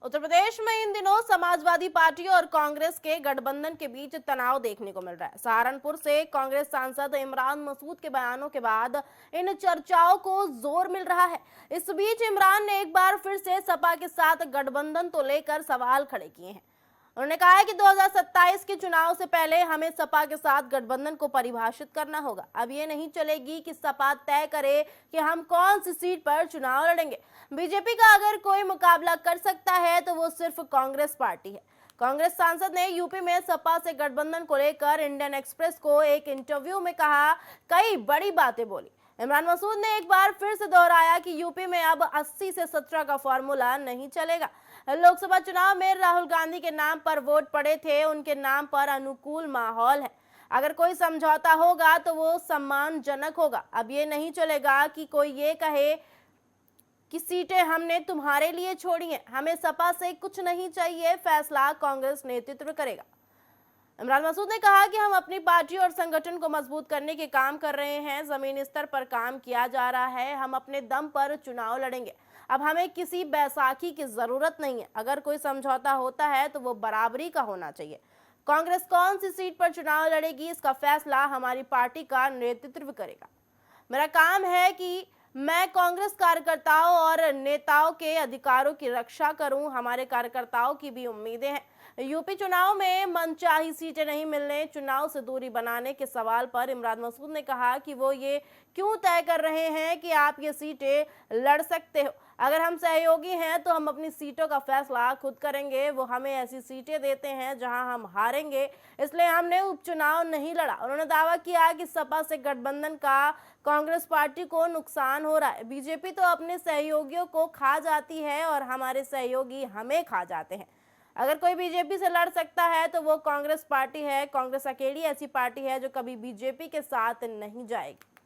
उत्तर प्रदेश में इन दिनों समाजवादी पार्टी और कांग्रेस के गठबंधन के बीच तनाव देखने को मिल रहा है। सहारनपुर से कांग्रेस सांसद इमरान मसूद के बयानों के बाद इन चर्चाओं को जोर मिल रहा है। इस बीच इमरान ने एक बार फिर से सपा के साथ गठबंधन को लेकर सवाल खड़े किए हैं। उन्होंने कहा है कि 2027 के चुनाव से पहले हमें सपा के साथ गठबंधन को परिभाषित करना होगा। अब ये नहीं चलेगी कि सपा तय करे कि हम कौन सी सीट पर चुनाव लड़ेंगे। बीजेपी का अगर कोई मुकाबला कर सकता है तो वो सिर्फ कांग्रेस पार्टी है। कांग्रेस सांसद ने यूपी में सपा से गठबंधन को लेकर इंडियन एक्सप्रेस को एक इंटरव्यू में कहा कई बड़ी बातें बोली। इमरान मसूद ने एक बार फिर से दोहराया कि यूपी में अब 80 से 17 का फॉर्मूला नहीं चलेगा। लोकसभा चुनाव में राहुल गांधी के नाम पर वोट पड़े थे, उनके नाम पर अनुकूल माहौल है। अगर कोई समझौता होगा तो वो सम्मानजनक होगा। अब ये नहीं चलेगा कि कोई ये कहे कि सीटें हमने तुम्हारे लिए छोड़ी हैं। हमें सपा से कुछ नहीं चाहिए, फैसला कांग्रेस नेतृत्व करेगा। इमरान मसूद ने कहा कि हम अपनी पार्टी और संगठन को मजबूत करने के काम कर रहे हैं। जमीनी स्तर पर काम किया जा रहा है। हम अपने दम पर चुनाव लड़ेंगे। अब हमें किसी बैसाखी की जरूरत नहीं है। अगर कोई समझौता होता है तो वो बराबरी का होना चाहिए। कांग्रेस कौन सी सीट पर चुनाव लड़ेगी, इसका फैसला हमारी पार्टी का नेतृत्व करेगा। मेरा काम है कि मैं कांग्रेस कार्यकर्ताओं और नेताओं के अधिकारों की रक्षा करूं। हमारे कार्यकर्ताओं की भी उम्मीदें हैं। यूपी चुनाव में मनचाही सीटें नहीं मिलने, चुनाव से दूरी बनाने के सवाल पर इमरान मसूद ने कहा कि वो ये क्यों तय कर रहे हैं कि आप ये सीटें लड़ सकते हो। अगर हम सहयोगी हैं तो हम अपनी सीटों का फैसला खुद करेंगे। वो हमें ऐसी सीटें देते हैं जहां हम हारेंगे, इसलिए हमने उपचुनाव नहीं लड़ा। उन्होंने दावा किया कि सपा से गठबंधन का कांग्रेस पार्टी को नुकसान हो रहा है। बीजेपी तो अपने सहयोगियों को खा जाती है और हमारे सहयोगी हमें खा जाते हैं। अगर कोई बीजेपी से लड़ सकता है तो वो कांग्रेस पार्टी है। कांग्रेस अकेली ऐसी पार्टी है जो कभी बीजेपी के साथ नहीं जाएगी।